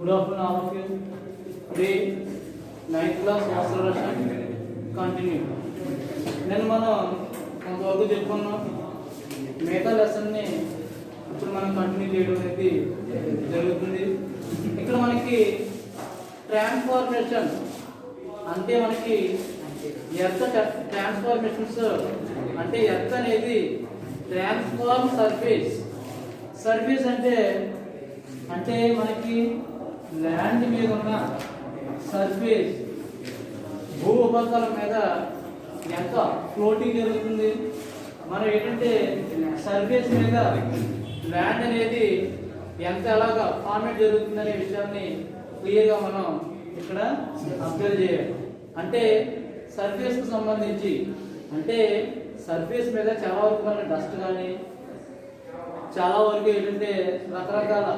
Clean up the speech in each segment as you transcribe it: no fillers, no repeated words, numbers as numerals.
Good afternoon, all of you. Today, 9th class Social Relation continue. నేను మనం కొంతవరకు చెప్పుకున్నాం. మిగతా లెసన్ని ఇప్పుడు మనం కంటిన్యూ చేయడం అనేది జరుగుతుంది. ఇక్కడ మనకి ట్రాన్స్ఫార్మేషన్ అంటే మనకి ఎర్త్ ట్రాన్స్ఫార్మేషన్స్ అంటే ఎర్త్ అనేది ట్రాన్స్ఫార్మ్ సర్ఫేస్ అంటే మనకి ల్యాండ్ మీద ఉన్న సర్ఫేస్ భూ ఉపరితలం మీద ఎంత ఫ్లోటింగ్ జరుగుతుంది, మనం ఏంటంటే సర్ఫేస్ మీద ల్యాండ్ అనేది ఎంత ఎలాగా ఫార్మేట్ జరుగుతుంది అనే విషయాన్ని క్లియర్గా మనం ఇక్కడ అబ్జర్వ్ చేయాలి. అంటే సర్ఫేస్కి సంబంధించి అంటే సర్ఫేస్ మీద చాలా వరకు మన డస్ట్ కానీ చాలా వరకు ఏంటంటే రకరకాల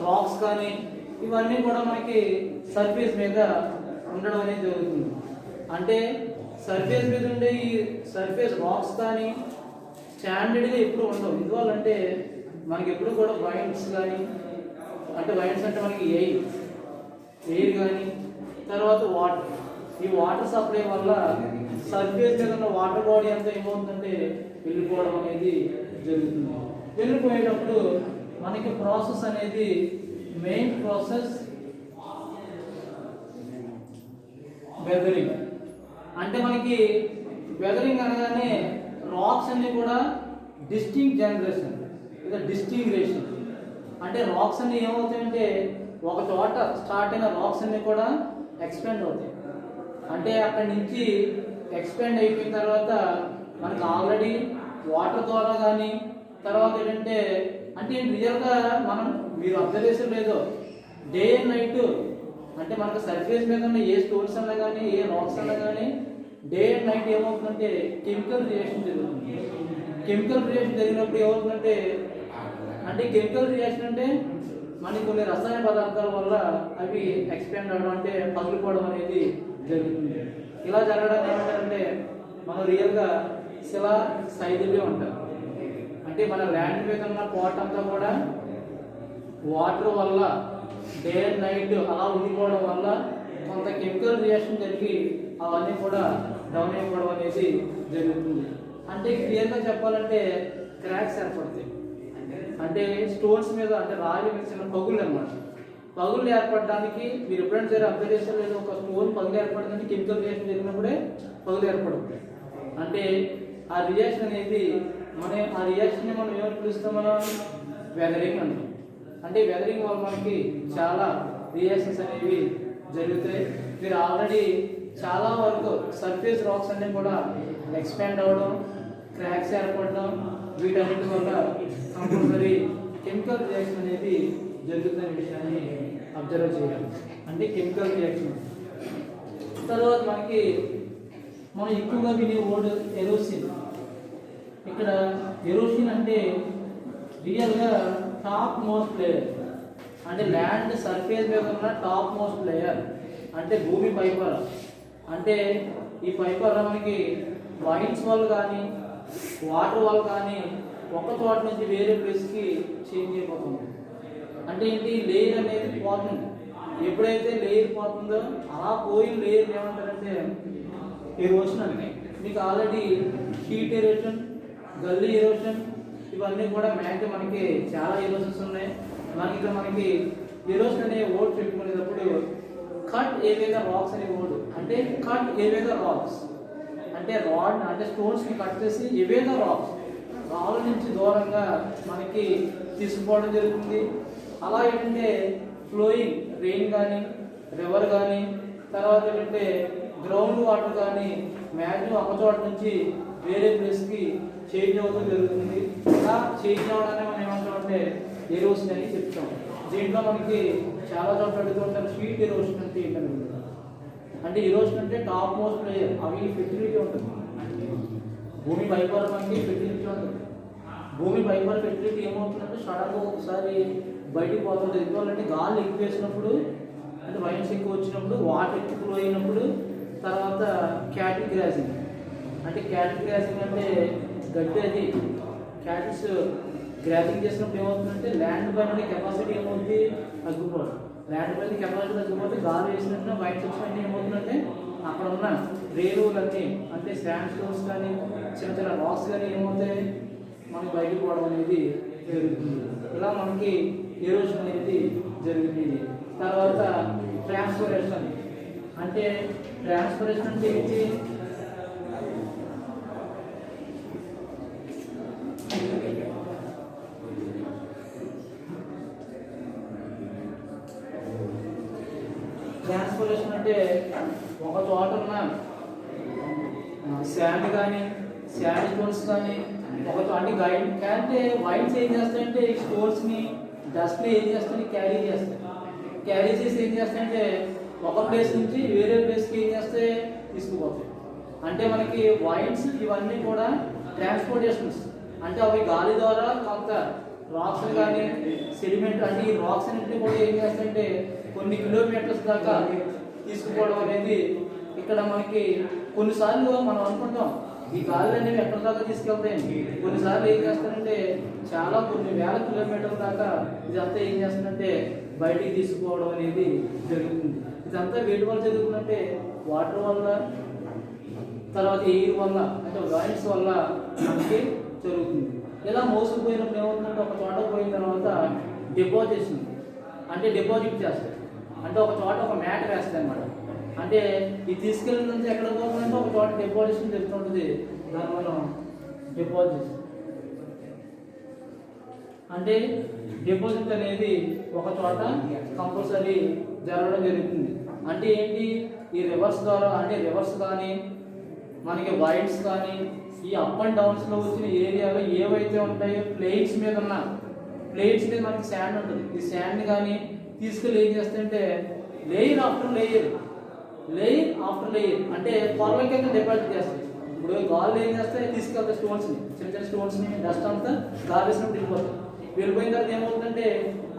రాక్స్ కానీ ఇవన్నీ కూడా మనకి సర్ఫేస్ మీద ఉండడం అనేది జరుగుతుంది. అంటే సర్ఫేస్ మీద ఉండే ఈ సర్ఫేస్ రాక్స్ కానీ స్టాండర్డ్గా ఎప్పుడు ఉండవు. ఎందువల్లంటే మనకి ఎప్పుడు కూడా వైండ్స్ కానీ అంటే వైండ్స్ అంటే మనకి ఎయిర్ కానీ తర్వాత వాటర్, ఈ వాటర్ సప్లై వల్ల సర్ఫేస్ మీద ఉన్న వాటర్ బాడీ అంతా ఏమవుతుందంటే వెళ్ళిపోవడం అనేది జరుగుతుంది. వెళ్ళిపోయేటప్పుడు మనకి ప్రాసెస్ అనేది మెయిన్ ప్రాసెస్ వెదరింగ్. అంటే మనకి వెదరింగ్ అనగానే రాక్స్ అన్ని కూడా డిస్టింగ్రేషన్ అంటే రాక్స్ అన్ని ఏమవుతాయంటే ఒక చోట స్టార్ట్ అయిన రాక్స్ అన్ని కూడా ఎక్స్పెండ్ అవుతాయి. అంటే అక్కడి నుంచి ఎక్స్పెండ్ అయిపోయిన తర్వాత మనకి ఆల్రెడీ వాటర్ ద్వారా కానీ తర్వాత ఏంటంటే అంటే రియల్గా మనం మీరు అబ్జర్వ్ చేసే లేదో డే అండ్ నైట్ అంటే మనకు సర్ఫేస్ మీద ఉన్న ఏ స్టోన్స్ అన్నా కానీ ఏ రాక్స్ అన్నా కానీ డే అండ్ నైట్ ఏమవుతుందంటే కెమికల్ రియాక్షన్ జరుగుతుంది. కెమికల్ రియాక్షన్ జరిగినప్పుడు ఏమవుతుందంటే అంటే కెమికల్ రియాక్షన్ అంటే మనకి కొన్ని రసాయన పదార్థాల వల్ల అవి ఎక్స్పెండ్ అవ్వడం అంటే పగిలిపోవడం అనేది జరుగుతుంది. ఇలా జరగడానికి ఏమంటారంటే మనం రియల్గా శిలా శైథిల్యం అంటారు. అంటే మన ల్యాండ్ మీద ఉన్న పాట్ అంతా కూడా వాటర్ వల్ల డే అండ్ నైట్ అలా ఉండిపోవడం వల్ల కొంత కెమికల్ రియాక్షన్ జరిగి అవన్నీ కూడా డౌన్ అయిపోవడం అనేది జరుగుతుంది. అంటే క్లియర్గా చెప్పాలంటే క్రాక్స్ ఏర్పడతాయి. అంటే స్టోన్స్ మీద అంటే రాయి మీద చిన్న పగుళ్ళు అనమాట. పగుళ్ళు ఏర్పడడానికి మీరు ఎప్పుడైనా సరే అబ్జర్వ్ చేస్తే లేదు, ఒక స్టోన్ పగులు ఏర్పడడానికి కెమికల్ రియాక్షన్ జరిగినప్పుడే పగులు ఏర్పడుతుంది. అంటే ఆ రియాక్షన్ అనేది ఆ రియాక్షన్ మనం ఏమని పిలుస్తాం, మనం వెదరింగ్ అంటాం. అంటే వెదరింగ్ వల్ల మనకి చాలా రియాక్షన్స్ అనేవి జరుగుతాయి. మీరు ఆల్రెడీ చాలా వరకు సర్ఫేస్ రాక్స్ అన్నీ కూడా ఎక్స్పాండ్ అవ్వడం, క్రాక్స్ ఏర్పడడం, వీటన్నిటి వల్ల కంపల్సరీ కెమికల్ రియాక్షన్ అనేది జరుగుతున్న విషయాన్ని అబ్జర్వ్ చేయాలి. అంటే కెమికల్ రియాక్షన్ తర్వాత మనకి మనం ఎక్కువగా వినే వర్డ్ ఎరోసిన్. ఇక్కడ ఎరోషన్ అంటే రియల్గా టాప్ మోస్ట్ లేయర్ అంటే ల్యాండ్ సర్ఫేస్ మీద ఉన్న టాప్ మోస్ట్ లేయర్ అంటే భూమి పైపొర. అంటే ఈ పైపొర మనకి వైన్స్ వల్ల కానీ వాటర్ వల్ల కానీ ఒక చోట నుంచి వేరే ప్లేస్కి చేంజ్ అయిపోతుంది. అంటే ఏంటి, లేయర్ అనేది పోతుంది. ఎప్పుడైతే లేయర్ పోతుందో అలా పోయిన లేయర్ ఏమంటారంటే ఎరోషన్ అంటే. మీకు ఆల్రెడీ షీట్ ఎరోషన్, గల్లీ ఎరోషన్ ఇవన్నీ కూడా మనకి చాలా ఎరోషన్స్ ఉన్నాయి. మనకి ఇక్కడ మనకి ఎరోషన్ అనే వర్డ్ చెప్పుకునేటప్పుడు కట్ ఏవేగా రాక్స్ అనే వర్డ్ అంటే కట్ ఏవేగా రాక్స్ అంటే రాడ్ అంటే స్టోన్స్ని కట్ చేసి ఏవేగా రాక్స్ రాళ్ళ నుంచి దూరంగా మనకి తీసుకుపోవడం జరుగుతుంది. అలా ఏంటంటే ఫ్లోయింగ్ రెయిన్ కానీ రివర్ కానీ తర్వాత ఏంటంటే గ్రౌండ్ వాటర్ కానీ మ్యాక్సిమం ఒక చోట నుంచి వేరే ప్లేస్కి చేంజ్ అవ్వడం జరుగుతుంది. ఇలా చేంజ్ అవ్వడాన్ని మనం ఏమంటామంటే ఎరోషన్ అని చెప్తాం. దీంట్లో మనకి చాలా చోట్ల అడుగుతుంటారు స్వీట్ ఎరోషన్ అంటే ఏంటంటే అంటే ఎరోషన్ అంటే టాప్ మోస్ట్ లేయర్ అవి ఫెర్టిలిటీ ఉంటుంది. భూమి పైపొర మనకి ఫెర్టిలిటీ ఉంటుంది. భూమి పైపొర ఫెర్టిలిటీ ఏమవుతుందంటే సడన్గా ఒకసారి బయటికి పోతుంది. ఎందువల్లంటే గాలి ఎక్కువ వేసినప్పుడు అంటే వైన్స్ ఎక్కువ వచ్చినప్పుడు వాటర్ ఎక్కువ ఫ్లో అయినప్పుడు తర్వాత క్యాటిల్ గ్రాసింగ్ అంటే గడ్డి అది క్యాటిల్స్ గ్రాఫింగ్ చేసినప్పుడు ఏమవుతుందంటే ల్యాండ్ పైన కెపాసిటీ ఏమవుతుంది, తగ్గిపోతుంది. ల్యాండ్ పైన కెపాసిటీ తగ్గిపోతే గాలి వేసినట్టు వైట్ వచ్చినట్టు ఏమవుతుందంటే అక్కడ ఉన్న రేణువులన్నీ అంటే శాండ్ స్టోన్స్ కానీ చిన్న చిన్న రాక్స్ కానీ ఏమవుతాయి మనకి బయటకు పోవడం అనేది జరుగుతుంది. ఇలా మనకి ఎరోషన్ అనేది జరుగుతుంది. తర్వాత ట్రాన్స్ఫరేషన్ అంటే ట్రాన్స్ఫరేషన్ అంటే ఏంటి, ట్రాన్స్ఫరేషన్ అంటే ఒక చోట ఉన్న శాండ్ కానీ శాండ్ స్టోన్స్ కానీ ఒక అంటే గైడ్ అంటే వైన్స్ ఏం చేస్తాయంటే స్టోన్స్ని డస్ట్ని ఏం చేస్తాయి క్యారీ చేస్తాయి. క్యారీ చేసి ఏం చేస్తాయంటే ఒక ప్లేస్ నుంచి వేరే ప్లేస్కి ఏం చేస్తే తీసుకుపోతాయి. అంటే మనకి వైన్స్ ఇవన్నీ కూడా ట్రాన్స్పోర్టేషన్స్ అంటే అవి గాలి ద్వారా కొంత రాక్స్ కానీ సెడిమెంట్ అంటే ఈ రాక్స్ అన్నింటినీ కూడా ఏం చేస్తాయంటే కొన్ని కిలోమీటర్స్ దాకా తీసుకుపోవడం అనేది ఇక్కడ మనకి కొన్నిసార్లు మనం అనుకుంటాం ఈ గాలి అనేవి ఎక్కడి దాకా తీసుకెళ్తాయండి. కొన్నిసార్లు ఏం చేస్తారంటే చాలా కొన్ని వేల కిలోమీటర్ల దాకా ఇదంతా ఏం చేస్తుందంటే బయటికి తీసుకుపోవడం అనేది జరుగుతుంది. ఇదంతా వేడి వల్ల జరుగుతుందంటే వాటర్ వల్ల, తర్వాత ఎయిర్ వల్ల అంటే వైన్స్ వల్ల మనకి జరుగుతుంది. ఇలా మోసుకుపోయినప్పుడు ఏమవుతుందంటే ఒక చోట పోయిన తర్వాత డిపాజిషన్ అంటే డిపాజిట్ చేస్తారు. అంటే ఒక చోట ఒక మ్యాట్ వేస్తాయి అన్నమాట. అంటే ఇది తీసుకెళ్ళినంత ఎక్కడ పోతుందంటే ఒక చోట డిపాజిషన్ జరుగుతుంటుంది. దానివల్ల డిపాజిట్ అంటే డిపాజిట్ అనేది ఒక చోట కంపల్సరీ జరగడం జరుగుతుంది. అంటే ఏంటి, ఈ రివర్స్ ద్వారా అంటే రివర్స్ కానీ మనకి వైడ్స్ కానీ ఈ అప్ అండ్ డౌన్స్లో వచ్చిన ఏరియాలో ఏవైతే ఉంటాయో ప్లేట్స్ మీద ఉన్న ప్లేట్స్ మీద మనకి శాండ్ ఉంటుంది. ఈ శాండ్ కానీ తీసుకెళ్ళి ఏం చేస్తాయంటే లేయర్ ఆఫ్టర్ లేయర్ అంటే పొరల కింద డిపాజిట్ చేస్తాయి. ఇప్పుడు గాలి ఏం చేస్తాయి తీసుకెళ్తాయి స్టోన్స్ని, చిన్న చిన్న స్టోన్స్ని డస్ట్ అంతా గాలి వేసినప్పుడు వెళ్ళిపోతాయి. వెళ్ళిపోయిన తర్వాత ఏమవుతుందంటే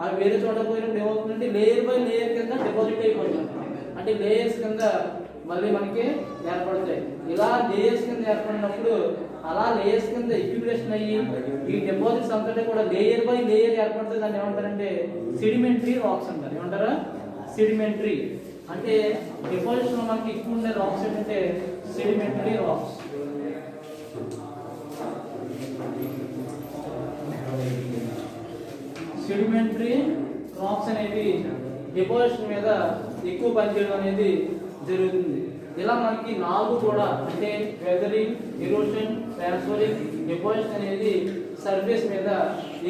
అవి వేరే చోట పోయినప్పుడు ఏమవుతుందంటే లేయర్ బై లేయర్ కింద డిపాజిట్ అయిపోతుంది. అంటే లేయర్స్ కింద మళ్ళీ మనకి ఏర్పడతాయి. ఇలా లేయర్స్ కింద ఏర్పడినప్పుడు అలా లేయర్స్ కింద ఎక్యుమిలేషన్ అయ్యి ఈ డిపాజిట్స్ అంతటా కూడా లేయర్ బై లేయర్ ఏర్పడుతుంది. దాన్ని ఏమంటారంటే సెడిమెంటరీ రాక్స్ అంటారు. ఏమంటారా, సెడిమెంటరీ అంటే డిపాజిట్స్ మనకి ఎక్కువ ఉండే రాక్స్ ఏంటంటే సెడిమెంటరీ రాక్స్. సెడిమెంటరీ రాక్స్ అనేవి డిపాజిషన్ మీద ఎక్కువ పనిచేయడం అనేది జరుగుతుంది. ఇలా మనకి 4 కూడా అంటే వెదరింగ్, ఎరోషన్, ట్రాన్స్ఫరింగ్, డిపాజిషన్ అనేది సర్ఫేస్ మీద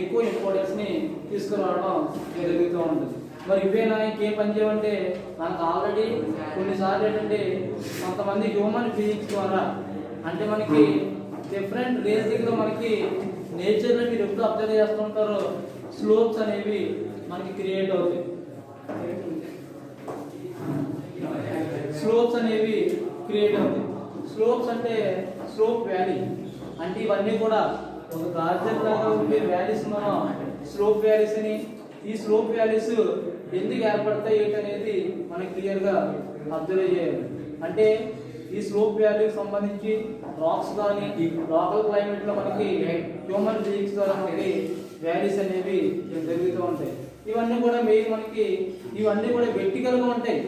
ఎక్కువ ఇంపార్టెన్స్ ని తీసుకురావడం జరుగుతూ ఉంటుంది. మరి ఇవేనా ఇంకేం పని చేయమంటే మనకు ఆల్రెడీ కొన్నిసార్లు ఏంటంటే కొంతమంది హ్యూమన్ ఫిజిక్స్ ద్వారా అంటే మనకి డిఫరెంట్ రేంజ్లో మనకి నేచర్లో మీరు ఎప్పుడు అబ్జర్వ్ చేస్తుంటారో స్లోప్స్ అనేవి మనకి క్రియేట్ అవుతాయి. స్లోప్స్ అనేవి క్రియేట్ అవుతాయి. స్లోప్స్ అంటే స్లోప్ వ్యాలీ అంటే ఇవన్నీ కూడా ఒక గార్డెన్ లాగా ఉండే వ్యాలీస్ మనం స్లోప్ వ్యాలీస్ అని. ఈ స్లోప్ వ్యాలీస్ ఎందుకు ఏర్పడతాయి ఏంటనేది మనకి క్లియర్గా అబ్జర్వ్ చేయాలి. అంటే ఈ స్లోప్ వ్యాలీకి సంబంధించి రాక్స్ కానీ లోకల్ క్లైమేట్లో మనకి హ్యూమన్ ఫిజిక్స్ ద్వారా మనకి వ్యాలీస్ అనేవి జరుగుతూ ఉంటాయి. ఇవన్నీ కూడా మెయిన్ మనకి ఇవన్నీ కూడా వెర్టికల్గా ఉంటాయి.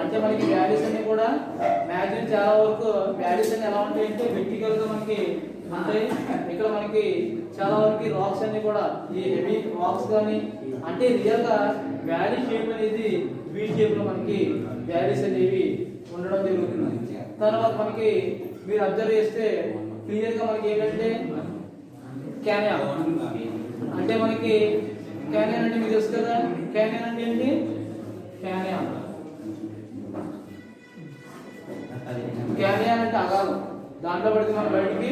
అంటే మనకి వ్యాలీస్ అన్ని కూడా మ్యాక్సిమం చాలా వరకు వ్యాలీస్ అన్ని ఎలా ఉంటాయి అంటే వెర్టికల్గా మనకి ఉంటాయి. ఇక్కడ మనకి చాలా వరకు రాక్స్ అన్ని కూడా ఈ హెవీ రాక్స్ కానీ అంటే రియల్గా వ్యాలీ షేప్ అనేది వీ షేప్లో మనకి వ్యాలీస్ అనేవి ఉండడం జరుగుతుంది. తర్వాత మనకి మీరు అబ్జర్వ్ చేస్తే క్లియర్గా మనకి ఏంటంటే క్యానియన్ అంటే మనకి క్యానియన్ అంటే మీకు తెలుసు కదా. క్యానియన్ అంటే ఏంటి, క్యానియన్ అంటే అగాధం, దాంట్లో పడితే మనం బయటికి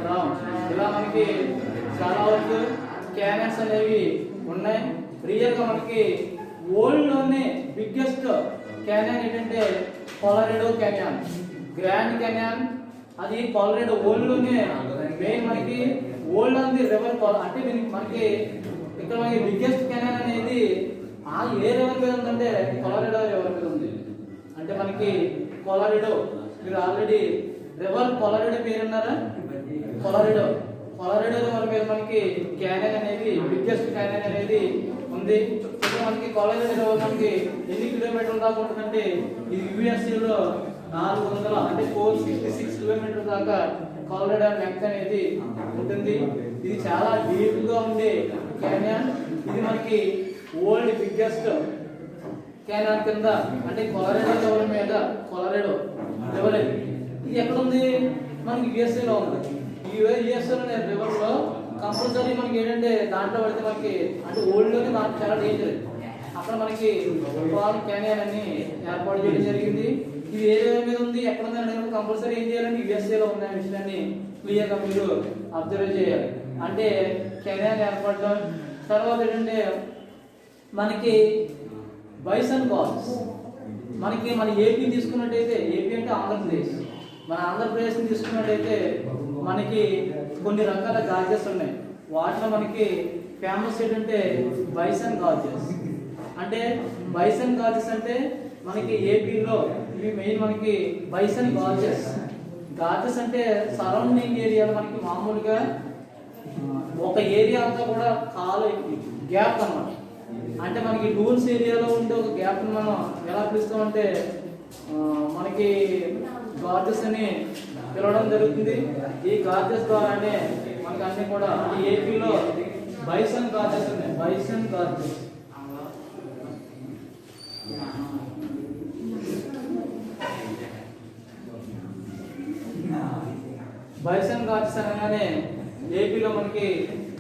రాం. ఇలా మనకి చాలా వరకు క్యానియన్స్ అనేవి ఉన్నాయి. రియల్గా మనకి వరల్డ్లోనే బిగ్గెస్ట్ క్యానియన్ ఏంటంటే కొలరాడో క్యానియన్, గ్రాండ్ క్యానియన్. అది కొలరాడో వరల్డ్లోనే మెయిన్ మనకి వరల్డ్ అనేది రివర్ అంటే మనకి ఇక్కడ మనకి బిగ్గెస్ట్ క్యానియన్ అనేది ఏ రివర్ మీద ఉందంటే కొలరాడో రివర్ మీద ఉంది. అంటే మనకి కొలరాడో మీరు ఆల్రెడీ రివర్ కొలరాడో పేరు అన్నారా. కొలరెడో రివర్ మీద మనకి క్యానన్ అనేది బిగ్గెస్ట్ క్యానన్ అనేది ఉంది. ఇక్కడ మనకి కొలరెడో రివర్ మనకి ఎన్ని కిలోమీటర్ల దాకా ఉంటుందంటే ఇది యుఎస్ఏలో 400 అంటే 466 కిలోమీటర్ల దాకా కొలరెడో లెంగ్త్ అనేది ఉంటుంది. ఇది చాలా డీప్ గా ఉండే క్యానన్. ఇది మనకి వరల్డ్ బిగ్గెస్ట్ క్యానన్ కింద అంటే కొలరెడో రివర్ మీద కొలరెడో రివర్ ఇది ఎక్కడ ఉంది? మనకి యుఎస్ఏ లో ఉంది. ఈ యుఎస్ఏ లో రివర్ లో కంపల్సరీ మనకి ఏంటంటే దాంట్లో పడితే మనకి అంటే ఓల్డ్ లోనే దాంట్లో చాలా డేంజర్. అక్కడ మనకి క్యానియన్ అని ఏర్పాటు చేయడం జరిగింది. ఇది ఏ రివర్ మీద ఉంది, ఎక్కడ ఉంది అనేది కంపల్సరీ ఏం చేయాలంటే యుఎస్ఏ లో ఉన్న విషయాన్ని క్లియర్ గా మీరు అబ్జర్వ్ చేయాలి. అంటే క్యానియన్ ఏర్పడడం తర్వాత ఏంటంటే మనకి బైసన్ ఫాల్స్. మనకి మన ఏపీ తీసుకున్నట్టయితే, ఏపీ అంటే ఆంధ్రప్రదేశ్, మన ఆంధ్రప్రదేశ్ని తీసుకున్నట్టయితే మనకి కొన్ని రకాల గాజెస్ ఉన్నాయి. వాటిలో మనకి ఫేమస్ ఏంటంటే బైసన్ గాజెస్. అంటే బైసన్ గాజెస్ అంటే మనకి ఏపీలో ఇవి మెయిన్ మనకి బైసన్ గాజెస్. గాజెస్ అంటే సరౌండింగ్ ఏరియాలో మనకి మామూలుగా ఒక ఏరియా అంతా కూడా కాలు గ్యాప్ అన్నమాట. అంటే మనకి డూన్స్ ఏరియాలో ఉండే ఒక గ్యాప్ ని మనం ఎలా పిలుస్తామంటే మనకి గార్జెస్ అని పిలవడం జరుగుతుంది. ఈ గార్జెస్ ద్వారానే మనకి అన్ని కూడా ఏపీలో బైసన్ గార్జెస్ ఉన్నాయి. బైసన్ గార్జెస్ బైసన్ గార్జెస్ అనగానే ఏపీలో మనకి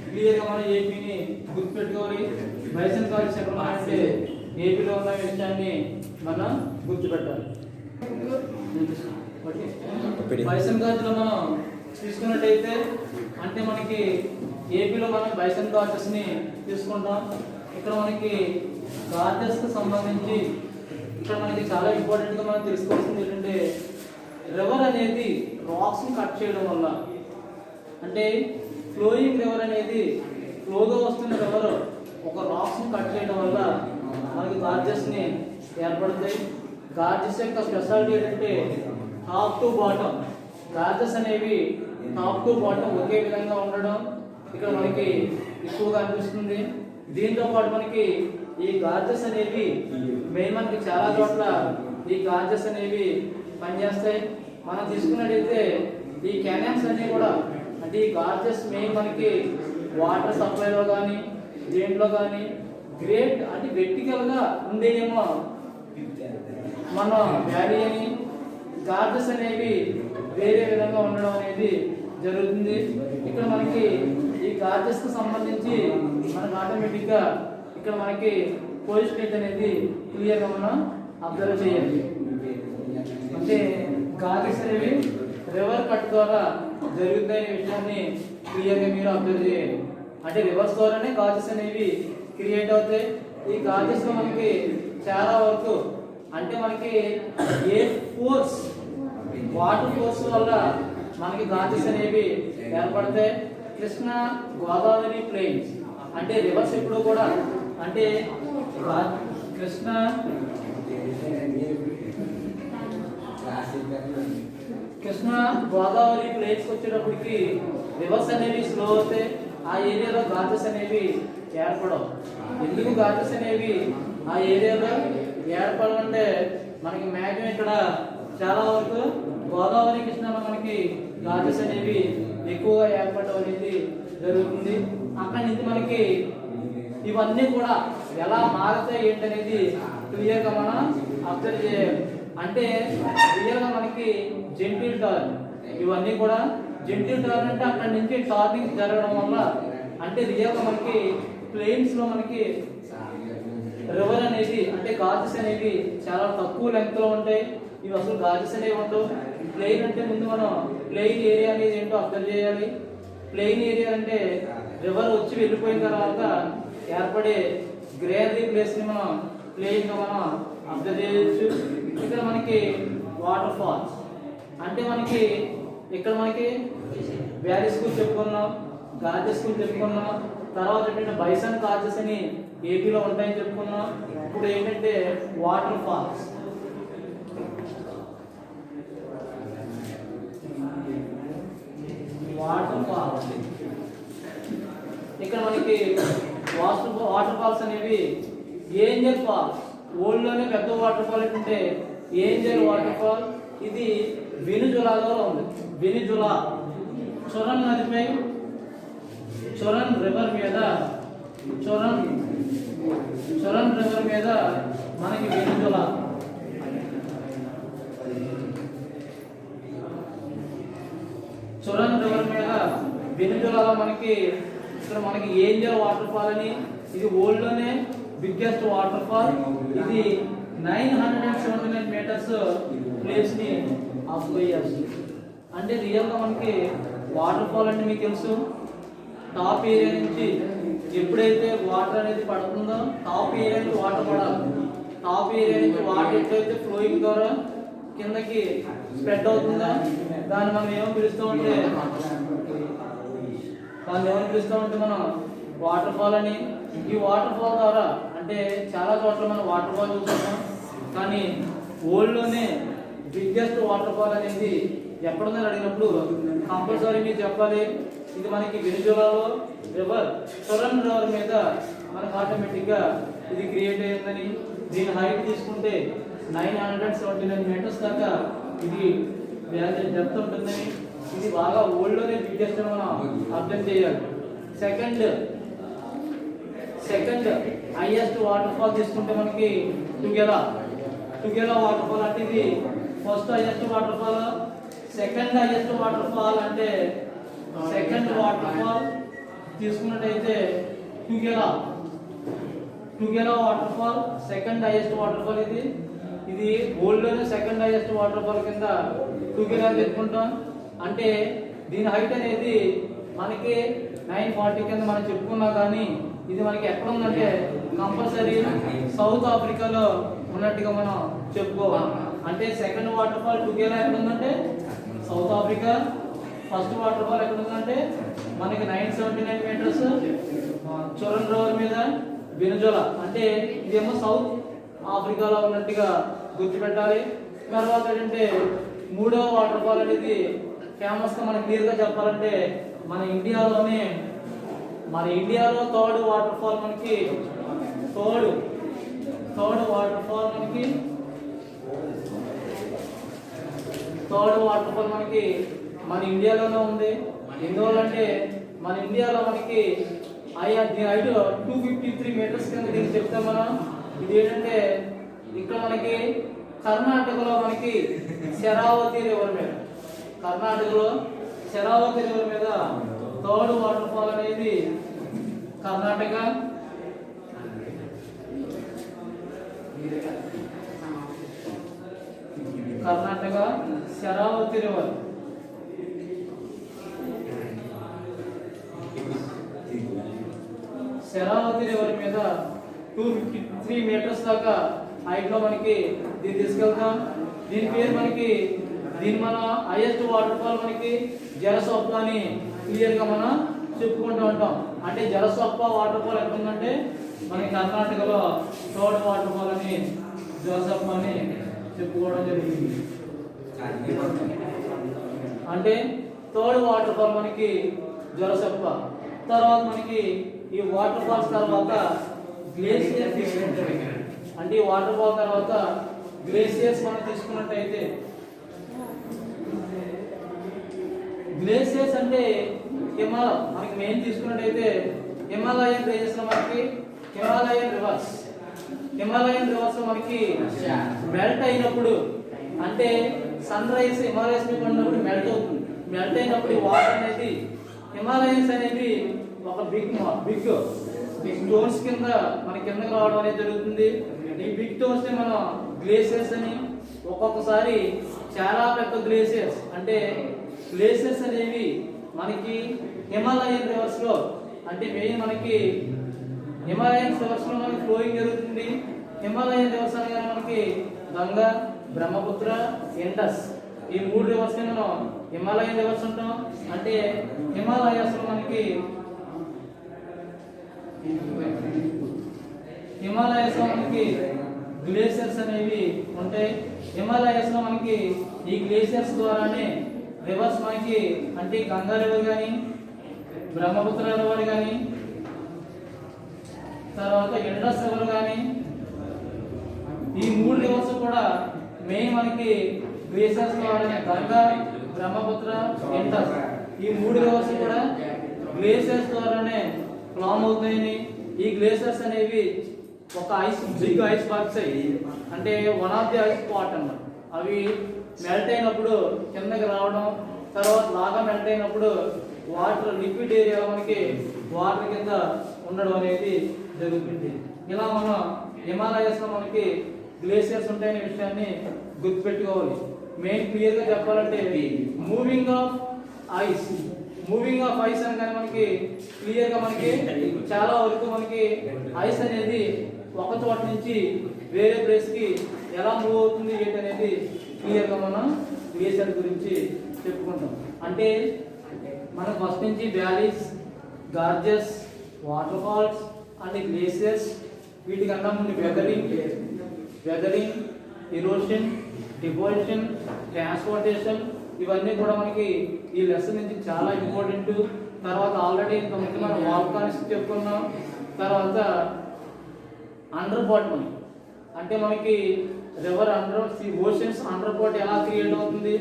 క్లియర్గా మనం ఏపీని గుర్తుపెట్టుకోవాలి. బైసన్ గార్జెస్ ఎక్కడ ఉన్నాయంటే ఏపీలో ఉన్న విషయాన్ని మనం గుర్తుపెట్టాలి. బైసన్ గార్జెస్ మనం తీసుకున్నట్టయితే అంటే మనకి ఏపీలో మనం బైసన్ గార్జెస్ ని తీసుకుంటాం. ఇక్కడ మనకి గార్జెస్ కి సంబంధించి ఇక్కడ మనకి చాలా ఇంపార్టెంట్ గా మనం తెలుసుకోవాల్సింది ఏంటంటే రివర్ అనేది రాక్స్ ని కట్ చేయడం వల్ల అంటే ఫ్లోయింగ్ రివర్ అనేది ఫ్లోగా వస్తున్న రివర్ ఒక రాక్స్ ని కట్ చేయడం వల్ల మనకి గార్జెస్ ని ఏర్పడతాయి. గార్జెస్ యొక్క స్పెషాలిటీ ఏంటంటే టాప్ టు బాటమ్. గార్జెస్ అనేవి టాప్ టు బాటమ్ ఒకే విధంగా ఉండడం ఇక్కడ మనకి ఎక్కువగా అనిపిస్తుంది. దీంతో పాటు మనకి ఈ గార్జెస్ అనేవి మెయిన్ మనకి చాలా చోట్ల ఈ గార్జెస్ అనేవి పనిచేస్తాయి. మనం తీసుకున్నట్టయితే ఈ క్యానన్స్ అన్ని కూడా అంటే ఈ గార్జెస్ మెయిన్ మనకి వాటర్ సప్లైలో కానీ దేంట్లో కానీ గ్రేట్ అంటే వెర్టికల్ గా ఉండేయేమో మన వ్యాలీ అని గార్జెస్ అనేవి వేరే విధంగా ఉండడం అనేది జరుగుతుంది. ఇక్కడ మనకి ఈ గార్జెస్ కు సంబంధించి మనకు ఆటోమేటిక్ గా ఇక్కడ మనకి పొజిషన్ అనేది క్లియర్ గా మనం అబ్జర్వ్ చేయాలి. అంటే గార్జెస్ అనేవి రివర్ కట్ ద్వారా జరుగుతాయనే విషయాన్ని క్లియర్ గా మీరు అబ్జర్వ్ చేయాలి. అంటే రివర్స్ ద్వారానే గార్జెస్ అనేవి క్రియేట్ అవుతాయి. ఈ గార్జెస్ లో మనకి చాలా వరకు అంటే మనకి ఏ ఫోర్స్ వాటర్ ఫోర్స్ వల్ల మనకి గార్జెస్ అనేవి ఏర్పడతాయి. కృష్ణా గోదావరి ప్లెయిన్స్ అంటే రివర్స్ ఎప్పుడు కూడా అంటే కృష్ణా గోదావరి ప్లేస్ వచ్చేటప్పటికి రివర్స్ అనేవి స్లో అవుతాయి. ఆ ఏరియాలో గార్జెస్ అనేవి ఏర్పడవు. ఎందుకు గార్జెస్ అనేవి ఆ ఏరియాలో ఏర్పడాలంటే మనకి మ్యాక్సిమం ఇక్కడ చాలా వరకు గోదావరి కృష్ణాలో మనకి గార్జెస్ అనేవి ఎక్కువగా ఏర్పడడం అనేది జరుగుతుంది. అక్కడి నుంచి మనకి ఇవన్నీ కూడా ఎలా మారుతాయి ఏంటనేది క్లియర్ గా మనం అబ్జర్వ్ చేయాలి. అంటే రియల్ గా మనకి జెంటిల్ టర్న్ ఇవన్నీ కూడా జెంటిల్ టర్న్ అంటే అక్కడి నుంచి టర్నింగ్ జరగడం వల్ల అంటే రియల్ గా మనకి ప్లేన్స్ లో మనకి రివర్ అనేది అంటే గార్జెస్ అనేవి చాలా తక్కువ లెంగ్త్ లో ఉంటాయి. ఇవి అసలు గార్జెస్ అనేవి ఉండవు. ప్లెయిన్ అంటే ముందు మనం ప్లెయిన్ ఏరియా అనేది ఏంటో అబ్జర్వ్ చేయాలి. ప్లెయిన్ ఏరియా అంటే రివర్ వచ్చి వెళ్ళిపోయిన తర్వాత ఏర్పడే గ్రీనరీ ప్లేస్ ని మనం ప్లెయిన్ గా మనం అబ్జర్వ్ చేయొచ్చు. ఇక్కడ మనకి వాటర్ ఫాల్స్ అంటే మనకి ఇక్కడ మనకి వ్యాలీస్ గురించి చెప్పుకున్నాం, గార్జెస్ గురించి చెప్పుకున్నాం. తర్వాత ఏంటంటే బైసన్ గార్జెస్ అని ఏపీలో ఉంటాయని చెప్పుకున్నాం. ఇప్పుడు ఏంటంటే వాటర్ ఫాల్స్. Water falls. ఇక్కడ మనకి వాటర్ ఫాల్స్ అనేవి ఏంజల్ ఫాల్స్. వరల్డ్ లోనే పెద్ద వాటర్ ఫాల్ ఏంటంటే ఏంజల్ వాటర్ ఫాల్. ఇది వెనిజులాలో ఉంది. వెనిజులా చొరన్ నదిపై చొరన్ రివర్ మీద చొరన్ రివర్ మీద మనకి వెనిజులా చొరన్ రివర్ మీద వెనిజులాలో మనకి ఇక్కడ మనకి ఏంజల్ వాటర్ ఫాల్ అని. ఇది వరల్డ్ లోనే బిగ్గెస్ట్ వాటర్ ఫాల్. ఇది 979 మీటర్స్ ప్లేస్ ని ఆక్యుపై చేస్తుంది. అంటే రియల్ గా మనకి వాటర్ ఫాల్ అంటే మీకు తెలుసు, టాప్ ఏరియా నుంచి ఎప్పుడైతే వాటర్ అనేది పడుతుందో టాప్ ఏరియా నుంచి వాటర్ పడాలి. టాప్ ఏరియా నుంచి వాటర్ ఎప్పుడైతే ఫ్లోయింగ్ ద్వారా కిందకి స్ప్రెడ్ అవుతుందో దాన్ని మనం ఏమో పిలుస్తూ ఉంటే మనం వాటర్ ఫాల్ అని. ఈ వాటర్ ఫాల్ ద్వారా అంటే చాలా చోట్ల మనం వాటర్ ఫాల్ చూస్తున్నాం, కానీ వరల్డ్ లోనే బిగ్గెస్ట్ వాటర్ ఫాల్ అనేది ఎక్కడుందని అడిగినప్పుడు కంపల్సరీ మీరు చెప్పాలి. ఇది మనకి వెనిజులాలో రివర్ చొరన్ రివర్ మీద మనకు ఆటోమేటిక్ గా ఇది క్రియేట్ అయ్యిందని. దీని హైట్ తీసుకుంటే 979 మీటర్స్ దాకా ఇది డెప్త్ ఉంటుందని. ఇది బాగా వరల్డ్ లోనే బిగ్గెస్ట్ అని మనం అర్థం చేయాలి. సెకండ్ హైయెస్ట్ వాటర్ ఫాల్ తీసుకుంటే మనకి టుగెలా వాటర్ ఫాల్. అంటే ఇది first highest waterfall. Second highest waterfall అంటే సెకండ్ వాటర్ ఫాల్ తీసుకున్నట్టయితే Tugela waterfall second highest water fall. ఇది వరల్డ్ లోనే సెకండ్ హైయెస్ట్ వాటర్ ఫాల్ కింద టుగెలా చెప్పుకుంటాం. అంటే దీని హైట్ అనేది మనకి 940 కింద మనం చెప్పుకున్నా, కానీ ఇది మనకి ఎక్కడ ఉందంటే కంపల్సరీ సౌత్ ఆఫ్రికాలో ఉన్నట్టుగా మనం చెప్పుకోవాలి. అంటే సెకండ్ వాటర్ ఫాల్ టుగెలా ఎక్కడ ఉందంటే south Africa. First water fall ఎక్కడ ఉందంటే మనకి 979 మీటర్స్ చొరన్ రివర్ మీద వెనిజులా. అంటే ఇదేమో సౌత్ ఆఫ్రికాలో ఉన్నట్టుగా గుర్తుపెట్టాలి. తర్వాత ఏంటంటే మూడవ వాటర్ ఫాల్ అనేది ఫేమస్ గా మనకి క్లియర్ గా చెప్పాలంటే మన ఇండియాలో థర్డ్ వాటర్ ఫాల్ మనకి థర్డ్ వాటర్ ఫాల్ మనకి మన ఇండియాలోనే ఉంది. ఎందువల్లంటే మన ఇండియాలో మనకి దీని హైట్ 253 మీటర్స్ కింద దీన్ని చెప్తాం మనం. ఇది ఏంటంటే ఇక్కడ మనకి కర్ణాటకలో మనకి శరావతి రివర్ మీద థర్డ్ వాటర్ ఫాల్ అనేది కర్ణాటక. శరావతి రివర్. శరావతి రివర్ మీద 253 మీటర్స్ దాకా హైట్ లో మనకి దీన్ని తీసుకెళ్తాం. దీని పేరు మన హైయెస్ట్ వాటర్ ఫాల్ మనకి జలసొప్ప అని క్లియర్ గా మనం చెప్పుకుంటూ ఉంటాం. అంటే జలసొప్ప వాటర్ ఫాల్ ఎక్కడ ఉందంటే మనకి కర్ణాటకలో థర్డ్ వాటర్ ఫాల్ అని జలసొప్ప అని చెప్పుకోవడం జరిగింది. అంటే థర్డ్ వాటర్ ఫాల్ మనకి జలసొప్ప. తర్వాత మనకి ఈ వాటర్ ఫాల్స్ తర్వాత గ్లేసియర్ తీసుకుంటాం. అంటే ఈ వాటర్ ఫాల్ తర్వాత గ్లేసియర్స్ మనం తీసుకున్నట్టయితే గ్లేసియర్స్ అంటే హిమాలయ మనకి మెయిన్ తీసుకున్నట్టయితే హిమాలయన్ రేంజెస్ లో మనకి హిమాలయన్ రివర్స్ లో మనకి మెల్ట్ అయినప్పుడు అంటే సన్ రైజ్ హిమాలయస్ మీద ఉన్నప్పుడు మెల్ట్ అవుతుంది. మెల్ట్ అయినప్పుడు వాటర్ అనేది హిమాలయన్స్ అనేవి ఒక బిగ్ స్టోన్స్ కింద మన కిందకి రావడం అనేది జరుగుతుంది. ఈ బిగ్ స్టోన్స్ ని మనం గ్లేసియర్స్ అని, ఒక్కొక్కసారి చాలా పెద్ద గ్లేసియర్స్ అంటే గ్లేసియర్స్ అనేవి మనకి హిమాలయన్ రివర్స్ లో అంటే మెయిన్ మనకి హిమాలయన్ రివర్స్ లో మనకి ఫ్లోయింగ్ జరుగుతుంది. హిమాలయన్ రివర్స్ అనగా మనకి గంగా, బ్రహ్మపుత్ర, ఇండస్ ఈ మూడు రివర్స్ ని మనం హిమాలయన్ రివర్స్ అంటాం. అంటే హిమాలయాస్ లో మనకి గ్లేసియర్స్ అనేవి ఉంటాయి. హిమాలయాస్ లో మనకి ఈ గ్లేసియర్స్ ద్వారానే రివర్స్ మనకి అంటే గంగా రివర్ కానీ బ్రహ్మపుత్ర రివర్ కానీ తర్వాత ఇండస్ రివర్ కానీ ఈ 3 రివర్స్ కూడా మెయిన్ మనకి గ్లేసియర్స్ ద్వారా గంగా బ్రహ్మపుత్ర ఇండస్ ఈ 3 రివర్స్ కూడా గ్లేసియర్స్ ద్వారానే ఫామ్ అవుతాయని ఈ గ్లేసియర్స్ అనేవి ఒక బిగ్ ఐస్ బాక్స్ అంటే one of the ice spot అన్నమాట. అవి మెల్ట్ అయినప్పుడు కిందకి రావడం తర్వాత లాగా మెల్ట్ అయినప్పుడు వాటర్ లిక్విడ్ ఏరియా మనకి వాటర్ కింద ఉండడం అనేది జరుగుతుంది. ఇలా మనం హిమాలయస్ లో మనకి గ్లేసియర్స్ ఉంటాయనే విషయాన్ని గుర్తుపెట్టుకోవాలి. మెయిన్ క్లియర్ గా చెప్పాలంటే మూవింగ్ ఆఫ్ ఐస్ అనగానే మనకి క్లియర్ గా మనకి చాలా వరకు మనకి ఐస్ అనేది ఒక చోట నుంచి వేరే ప్లేస్ కి ఎలా మూవ్ అవుతుంది ఏంటి అనేది క్లియర్ గా మనం గ్లేసియర్ గురించి చెప్పుకుంటాం. అంటే మనం ఫస్ట్ నుంచి valleys, gorges, waterfalls and glaciers వీటికన్నా ముందు వెదరింగ్, ఎరోషన్, డిపోజిషన్, ట్రాన్స్పోర్టేషన్ ఇవన్నీ కూడా మనకి ఈ లెసన్ నుంచి చాలా ఇంపార్టెంట్. తర్వాత ఆల్రెడీ ఇంతకుముందు మనం వాల్కానిక్స్ చెప్పుకున్నాం. తర్వాత అండర్ బాటమ్ అంటే మనకి river under oceans under pot ఎలా క్రియేట్ అవుతుంది,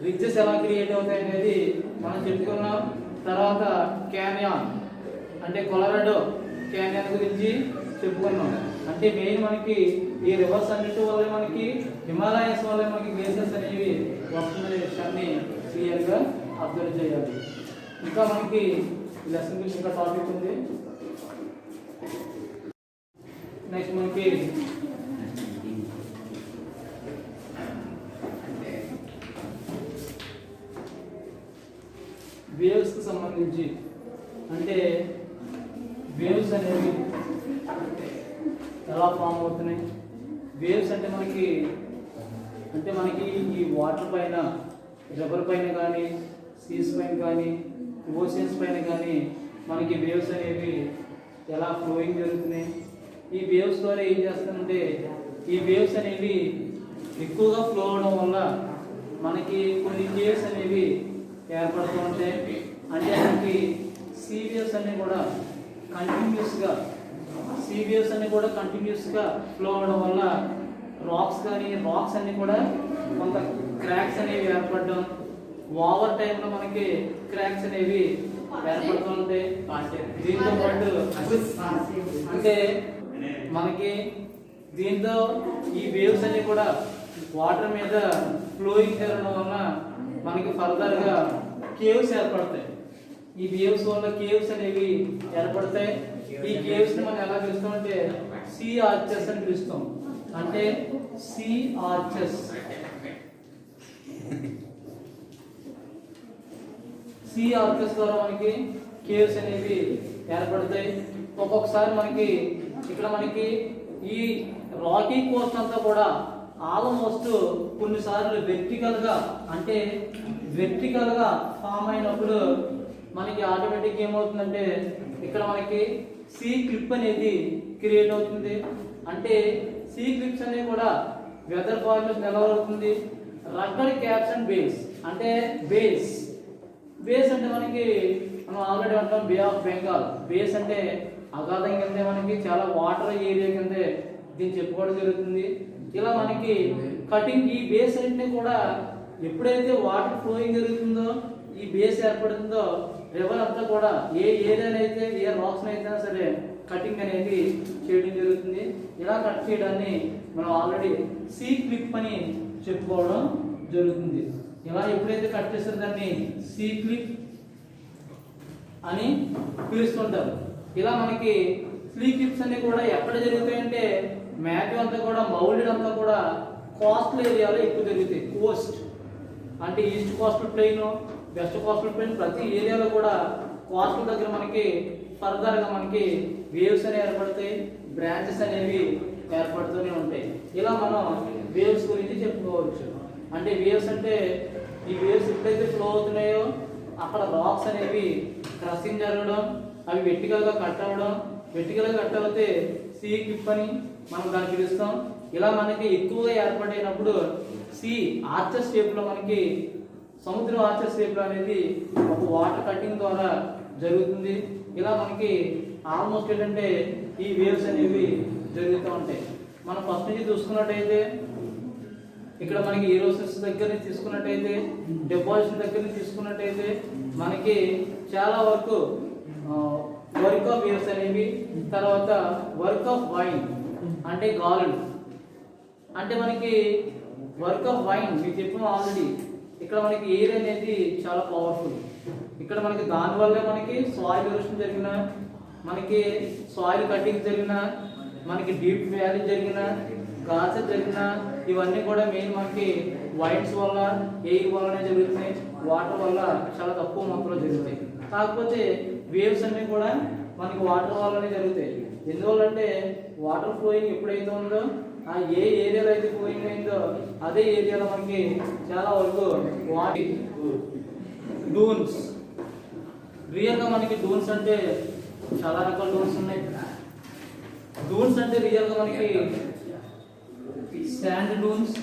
రిడ్జెస్ ఎలా క్రియేట్ అవుతాయి అనేది మనం చెప్పుకున్నాం. తర్వాత క్యానియాన్ అంటే కొలరాడో క్యానియాన్ గురించి చెప్పుకున్నాం. అంటే మెయిన్ మనకి ఈ రివర్స్ అన్నిటి వల్ల మనకి హిమాలయస్ వల్ల మనకి గ్లేసియర్స్ అనేవి వస్తున్న విషయాన్ని క్లియర్ గా అబ్జర్వ్ చేయాలి. ఇంకా మనకి లెసన్ గురించి ఇంకా టాపిక్ ఉంది. నెక్స్ట్ మనకి వేవ్స్ కి సంబంధించి అంటే వేవ్స్ అనేవి ఎలా ఫామ్ అవుతున్నాయి. వేవ్స్ అంటే మనకి ఈ వాటర్ పైన, రివర్ పైన కానీ, సీస్ పైన కానీ, ఓషన్స్ పైన కానీ మనకి వేవ్స్ అనేవి ఎలా ఫ్లోయింగ్ జరుగుతున్నాయి. ఈ వేవ్స్ ద్వారా ఏం చేస్తుందంటే ఈ వేవ్స్ అనేవి ఎక్కువగా ఫ్లో అవడం వల్ల మనకి కొన్ని కేవ్స్ అనేవి ఏర్పడుతూ ఉంటాయి. అంటే మనకి సీ వేవ్స్ అన్ని కూడా కంటిన్యూస్గా ఫ్లో అవడం వల్ల రాక్స్ అన్ని కూడా కొంత క్రాక్స్ అనేవి ఏర్పడడం, ఓవర్ టైంలో మనకి క్రాక్స్ అనేవి ఏర్పడుతూ ఉంటాయి. దీంతో పాటు అంటే మనకి దీంతో ఈ వేవ్స్ అన్ని కూడా వాటర్ మీద ఫ్లోయింగ్ జరగడం వల్ల మనకి ఫర్దర్ గా కేవ్స్ ఏర్పడతాయి. ఈ వేవ్స్ వల్ల కేవ్స్ అనేవి ఏర్పడతాయి. ఈ కేవ్స్ ని మనం ఎలా పిలుస్తాం అంటే సీ ఆర్చెస్ అని పిలుస్తాం. అంటే సీ ఆర్చెస్ ద్వారా మనకి కేవ్స్ అనేవి ఏర్పడతాయి. ఒక్కొక్కసారి మనకి ఇక్కడ మనకి ఈ రాకీ కోస్ట్ అంతా కూడా ఆల్మోస్ట్ కొన్నిసార్లు వెర్టికల్ గా ఫామ్ అయినప్పుడు మనకి ఆటోమేటిక్ ఏమవుతుందంటే ఇక్కడ మనకి సీ క్లిప్ అనేది క్రియేట్ అవుతుంది. అంటే సీ క్లిప్స్ అనేవి కూడా వెదర్ ఫార్మేషన్ ఎలా అవుతుంది. రగ్గడ్ క్యాప్స్ అండ్ బేస్ అంటే బేస్ అంటే మనకి మనం ఆల్రెడీ అంటాం బే ఆఫ్ బెంగాల్. బేస్ అంటే అగాధం కిందే మనకి చాలా వాటర్ ఏరియా కిందే దీన్ని చెప్పుకోవడం జరుగుతుంది. ఇలా మనకి కటింగ్ ఈ బేస్ అంటే కూడా ఎప్పుడైతే వాటర్ ఫ్లోయింగ్ జరుగుతుందో ఈ బేస్ ఏర్పడుతుందో రివర్ అంతా కూడా ఏ ఏరియానైతే ఏ రాక్స్ అయితే సరే కటింగ్ అనేది చేయడం జరుగుతుంది. ఇలా కట్ చేయడాన్ని మనం ఆల్రెడీ సీ క్లిప్ అని చెప్పుకోవడం జరుగుతుంది. ఇలా ఎప్పుడైతే కట్ చేస్తారో దాన్ని సీ క్లిప్ అని పిలుస్తుంటారు. ఇలా మనకి సీ క్లిప్స్ అన్ని కూడా ఎక్కడ జరుగుతాయంటే మ్యాప్ అంతా కూడా మౌల్డెడ్ అంతా కూడా కోస్టల్ ఏరియాలో ఎక్కువ జరుగుతాయి. కోస్ట్ అంటే east coastal plain, west coastal plain ప్రతి ఏరియాలో కూడా కోస్టల్ దగ్గర మనకి ఫర్దర్ గా మనకి వేవ్స్ అనేవి ఏర్పడతాయి, బ్రాంచెస్ అనేవి ఏర్పడుతూనే ఉంటాయి. ఇలా మనం వేవ్స్ గురించి చెప్పుకోవచ్చు. అంటే వేవ్స్ అంటే ఈ వేవ్స్ ఎప్పుడైతే ఫ్లో అవుతున్నాయో అక్కడ రాక్స్ అనేవి క్రషింగ్ జరగడం, అవి వెర్టికల్ గా కట్ అవుతే సీ క్లిప్ అని మనం దాన్ని పిలుస్తాం. ఇలా మనకి ఎక్కువగా ఏర్పడినప్పుడు సీ ఆర్చెస్ షేప్ లో మనకి సముద్రం ఆర్చెస్ షేప్ అనేది ఒక వాటర్ కట్టింగ్ ద్వారా జరుగుతుంది. ఇలా మనకి ఆల్మోస్ట్ ఏంటంటే ఈ వేవ్స్ అనేవి జరుగుతూ ఉంటాయి. మనం ఫస్ట్ నుంచి చూసుకున్నట్టయితే ఇక్కడ మనకి ఏరోసిస్ దగ్గర నుంచి తీసుకున్నట్టయితే, డిపాజిషన్ దగ్గర నుంచి తీసుకున్నట్టయితే మనకి చాలా వరకు వర్క్ ఆఫ్ వేవ్స్ అనేవి, తర్వాత వర్క్ ఆఫ్ వైన్ అంటే గాలులు, అంటే మనకి వర్క్ ఆఫ్ వైన్ మీకు చెప్పాము ఆల్రెడీ. ఇక్కడ మనకి ఎయిర్ అనేది చాలా పవర్ఫుల్. ఇక్కడ మనకి దానివల్లే మనకి సాయిల్ ఎరోషన్ జరిగిన, మనకి సాయిల్ కటింగ్ జరిగిన, మనకి డీప్ వ్యాలీ జరిగిన, గాసెస్ జరిగిన, ఇవన్నీ కూడా మెయిన్ మనకి వైన్స్ వల్ల, ఎయిర్ వల్లనే జరుగుతున్నాయి. వాటర్ వల్ల చాలా తక్కువ మొత్తంలో జరుగుతాయి. కాకపోతే వేవ్స్ అన్నీ కూడా మనకి వాటర్ వల్లనే జరుగుతాయి. ఎందువల్లంటే వాటర్ ఫ్లోయింగ్ ఎప్పుడైతే ఉందో ఆ ఏ ఏరియాలో అయితే ఫ్లోయింగ్ అయిందో అదే ఏరియాలో మనకి చాలా వరకు వాటర్ డూన్స్. రియల్గా మనకి డూన్స్ అంటే చాలా రకాల డూన్స్ ఉన్నాయి. డూన్స్ అంటే రియల్గా మనకి శాండ్ డూన్స్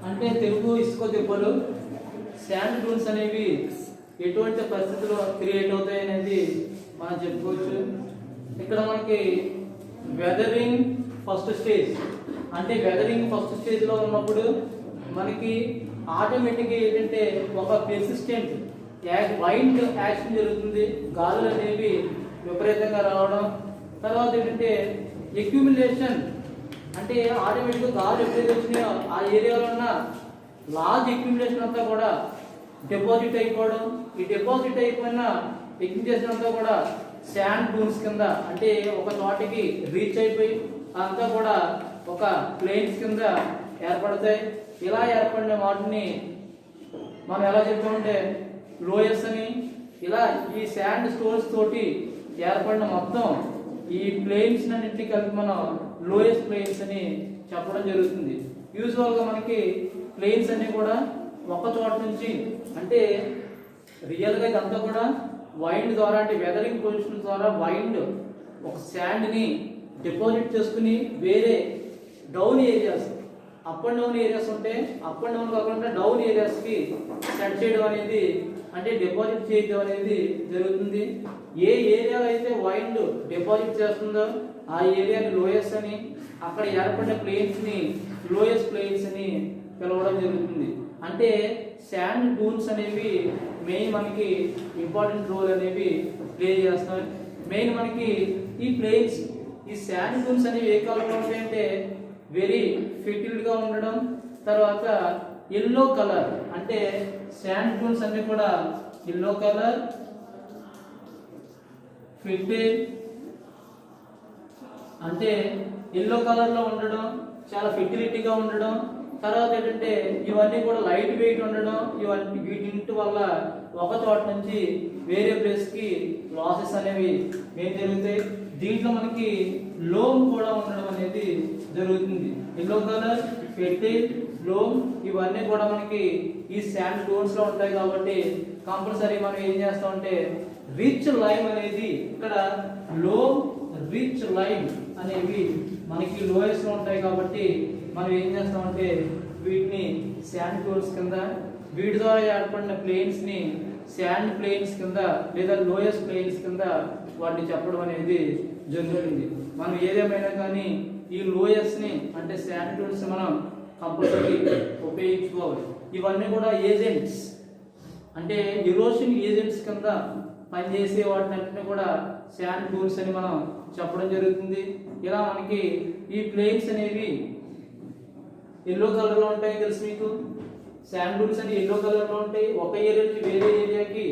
అంటే తెలుగు ఇసుక దిబ్బలు. శాండ్ డూన్స్ అనేవి ఎటువంటి పరిస్థితుల్లో క్రియేట్ అవుతాయి అనేది మనం చెప్పుకోవచ్చు. ఇక్కడ మనకి వెదరింగ్ ఫస్ట్ స్టేజ్, అంటే వెదరింగ్ ఫస్ట్ స్టేజ్లో ఉన్నప్పుడు మనకి ఆటోమేటిక్గా ఏంటంటే ఒక పెర్సిస్టెంట్ వైండ్ యాక్షన్ జరుగుతుంది. గాలులు అనేవి విపరీతంగా రావడం, తర్వాత ఏంటంటే ఎక్యుమిలేషన్, అంటే ఆటోమేటిక్గా గాలు ఎప్పుడైతే వచ్చినాయో ఆ ఏరియాలో ఉన్న లార్జ్ ఎక్యుమిలేషన్ అంతా కూడా డిపాజిట్ అయిపోవడం. ఈ డిపాజిట్ అయిపోయిన ఎక్యుమిలేషన్ అంతా కూడా శాండ్ డూన్స్ కింద, అంటే ఒక చోటికి రీచ్ అయిపోయి అంతా కూడా ఒక ప్లేన్స్ కింద ఏర్పడతాయి. ఇలా ఏర్పడిన వాటిని మనం ఎలా చెప్తామంటే లోయస్ అని. ఇలా ఈ శాండ్ స్టోన్స్ తోటి ఏర్పడిన మొత్తం ఈ ప్లేన్స్ అన్నింటినీ కలిపి మనం లోయస్ ప్లేన్స్ అని చెప్పడం జరుగుతుంది. యూజువల్గా మనకి ప్లేన్స్ అన్ని కూడా ఒక చోట నుంచి, అంటే రియల్గా ఇదంతా కూడా వైండ్ ద్వారా, అంటే వెదరింగ్ పొజిషన్ ద్వారా వైండ్ ఒక శాండ్ని డిపాజిట్ చేసుకుని వేరే down areas, up and down areas ఉంటే అప్ అండ్ డౌన్ కాకుండా డౌన్ ఏరియాస్కి సెట్ చేయడం అనేది, అంటే డిపాజిట్ చేయడం అనేది జరుగుతుంది. ఏ ఏరియాలో అయితే వైండ్ డిపాజిట్ చేస్తుందో ఆ ఏరియాని లోయస్ అని, అక్కడ ఏర్పడిన ప్లేన్స్ని లోయస్ ప్లేన్స్ అని పిలవడం జరుగుతుంది. అంటే శాండ్ డూన్స్ అనేవి మెయిన్ మనకి ఇంపార్టెంట్ రోల్ అనేవి ప్లే చేస్తాయి. మెయిన్ మనకి ఈ ప్లేన్స్, ఈ శాండ్ డూన్స్ అనేవి ఏ కాలంలో ఉంటాయంటే వెరీ ఫెర్టిల్గా ఉండడం, తర్వాత ఎల్లో కలర్, అంటే శాండ్ డూన్స్ అన్ని కూడా ఎల్లో కలర్, ఫెర్టైల్, అంటే ఎల్లో కలర్లో ఉండడం, చాలా ఫెర్టిలిటీగా ఉండడం, తర్వాత ఏంటంటే ఇవన్నీ కూడా లైట్ వెయిట్ ఉండడం, ఇవన్నీ వీటి వల్ల ఒక చోట నుంచి వేరే ప్లేస్కి లాసెస్ అనేవి ఏం జరుగుతాయి. దీంట్లో మనకి లోమ్ కూడా ఉండడం అనేది జరుగుతుంది. ఎల్లో కలర్, ఫెర్టైల్, లోమ్ ఇవన్నీ కూడా మనకి ఈ శాండ్ స్టోన్స్ లో ఉంటాయి. కాబట్టి కంపల్సరీ మనం ఏం చేస్తామంటే రిచ్ లైమ్ అనేది, ఇక్కడ లోమ్, రిచ్ లైమ్ అనేవి మనకి లోయస్ లో ఉంటాయి. కాబట్టి మనం ఏం చేస్తామంటే వీటిని శాండ్ స్టోన్స్ కింద, వీటి ద్వారా ఏర్పడిన ప్లేన్స్ ని శాండ్ ప్లేన్స్ కింద లేదా లోయస్ ప్లేన్స్ కింద వాటిని చెప్పడం అనేది జరుగుతుంది. మనం ఏదేమైనా కానీ ఈ లోయస్ ని, అంటే శాండ్ స్టోన్స్ మనం కంపల్సరీ ఉపయోగించుకోవాలి. ఇవన్నీ కూడా ఏజెంట్స్, అంటే ఎరోషన్ ఏజెంట్స్ కింద పనిచేసే వాటిని కూడా శాండ్ డూన్స్ అని మనం చెప్పడం జరుగుతుంది. ఇలా మనకి ఈ ప్లేన్స్ అనేవి ఎల్లో కలర్ లో ఉంటాయి, తెలుసు మీకు. శాండ్ డూన్స్ అని ఎల్లో కలర్ లో ఉంటాయి. ఒక ఏరియా నుంచి వేరే ఏరియాకి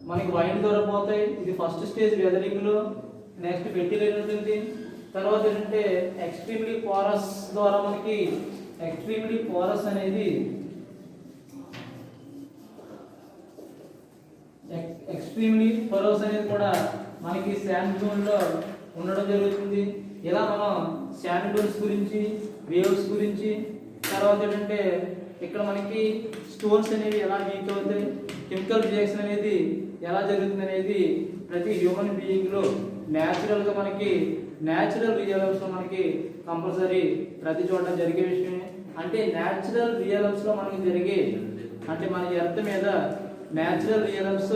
మనకి వైన్ ద్వారా పోతాయి. ఇది ఫస్ట్ స్టేజ్ వెదరింగ్ లో. నెక్స్ట్ ఫెర్టిలైజర్ ఉంటుంది. తర్వాత ఏంటంటే ఎక్స్ట్రీమ్లీ పోరస్ ద్వారా మనకి ఎక్స్ట్రీమ్లీ పోరస్ అనేది కూడా మనకి శాండ్ డూన్ లో ఉండడం జరుగుతుంది. ఇలా మనం శాండ్ డూన్స్ గురించి, వేవ్స్ గురించి, తర్వాత ఏంటంటే ఇక్కడ మనకి స్టోన్స్ అనేవి ఎలా వీక్ అవుతాయి, కెమికల్ రియాక్షన్ అనేది ఎలా జరుగుతుంది అనేది ప్రతి హ్యూమన్ బీయింగ్ లో న్యాచురల్ గా మనకి న్యాచురల్ రిజల్ట్స్ మనకి కంపల్సరీ ప్రతి చోట జరిగే విషయమే. అంటే న్యాచురల్ రియలమ్స్ లో మనకి జరిగే, అంటే మన ఎర్త్ మీద న్యాచురల్ రియలమ్స్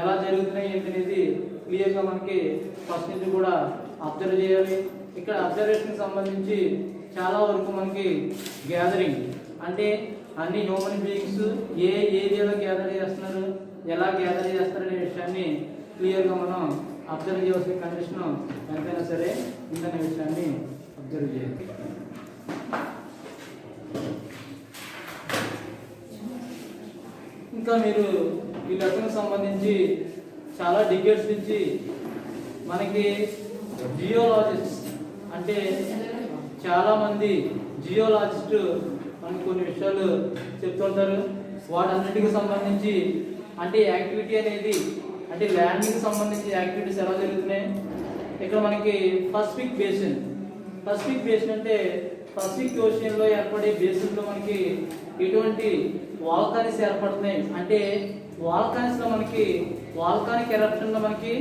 ఎలా జరుగుతున్నాయి ఏంటనేది క్లియర్గా మనకి ఫస్ట్ నుంచి కూడా అబ్జర్వ్ చేయాలి. ఇక్కడ అబ్జర్వేషన్ సంబంధించి చాలా వరకు మనకి గ్యాదరింగ్, అంటే అన్ని హ్యూమన్ బీయింగ్స్ ఏ ఏరియాలో గ్యాదర్ చేస్తున్నారు, ఎలా గ్యాదర్ చేస్తారనే విషయాన్ని క్లియర్గా మనం అబ్జర్వ్ చేయాల్సిన కండిషన్ ఎంతైనా సరే ఉందనే విషయాన్ని అబ్జర్వ్ చేయాలి. ఇంకా మీరు ఈ లెక్కకు సంబంధించి చాలా డికేట్స్ నుంచి మనకి జియోలాజిస్ట్, అంటే చాలా మంది జియోలాజిస్ట్ మనకి కొన్ని విషయాలు చెప్తుంటారు. వాటన్నిటికి సంబంధించి అంటే యాక్టివిటీ అనేది, అంటే ల్యాండింగ్ సంబంధించి యాక్టివిటీస్ ఎలా జరుగుతున్నాయి. ఇక్కడ మనకి పసిఫిక్ బేసిన్ అంటే పసిఫిక్ ఓషియన్ లో ఏర్పడే బేసిన్ లో మనకి ఎటువంటి వాల్కానిక్స్ ఏర్పడుతున్నాయి. అంటే వాల్కానిక్స్ లో మనకి వాల్కానిక్ ఎరప్షన్ లో మనకి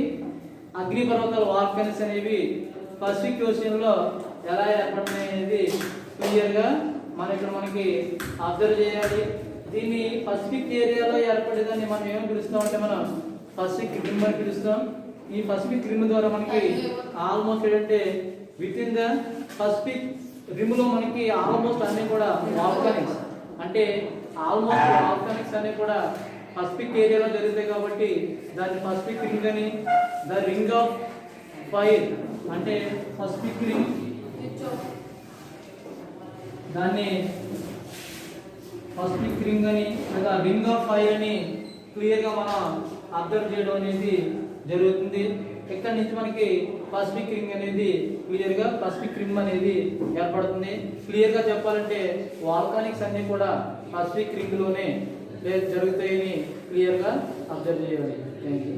అగ్నిపర్వతాల వాల్కానిక్స్ అనేవి పసిఫిక్ ఓషియన్ లో ఎలా ఏర్పడుతున్నాయి అనేది క్లియర్ గా మనం ఇక్కడ మనకి అబ్జర్వ్ చేయాలి. దీన్ని పసిఫిక్ ఏరియాలో ఏర్పడేదాన్ని మనం ఏమని పిలుస్తామంటే మనం పసిఫిక్ రిమ్ అని పిలుస్తాం. ఈ పసిఫిక్ రిమ్ ద్వారా మనకి ఆల్మోస్ట్ ఏంటంటే with in the Pacific rim లో మనకి ఆల్మోస్ట్ అన్ని కూడా వాల్కానిక్స్, అంటే ఆల్మోస్ట్ వాల్కానిక్స్ అన్ని కూడా పసిఫిక్ ఏరియాలో జరుగుతాయి కాబట్టి దాన్ని పసిఫిక్ రింగ్ అని, ద రింగ్ ఆఫ్ ఫైర్ అంటే పసిఫిక్ రింగ్, దాన్ని పసిఫిక్ రింగ్ అని లేదా రింగ్ ఆఫ్ ఫైర్ అని క్లియర్ గా మనం అబ్జర్వ్ చేయడం అనేది జరుగుతుంది. ఇక్కడ నుంచి మనకి పసిఫిక్ రింగ్ అనేది క్లియర్ గా పసిఫిక్ రిమ్ అనేది ఏర్పడుతుంది. క్లియర్ గా చెప్పాలంటే వాల్కానిక్స్ అన్ని కూడా పసిఫిక్ రింగ్ లోనే జరుగుతాయని క్లియర్ గా అబ్జర్వ్ చేయాలి. Thank you.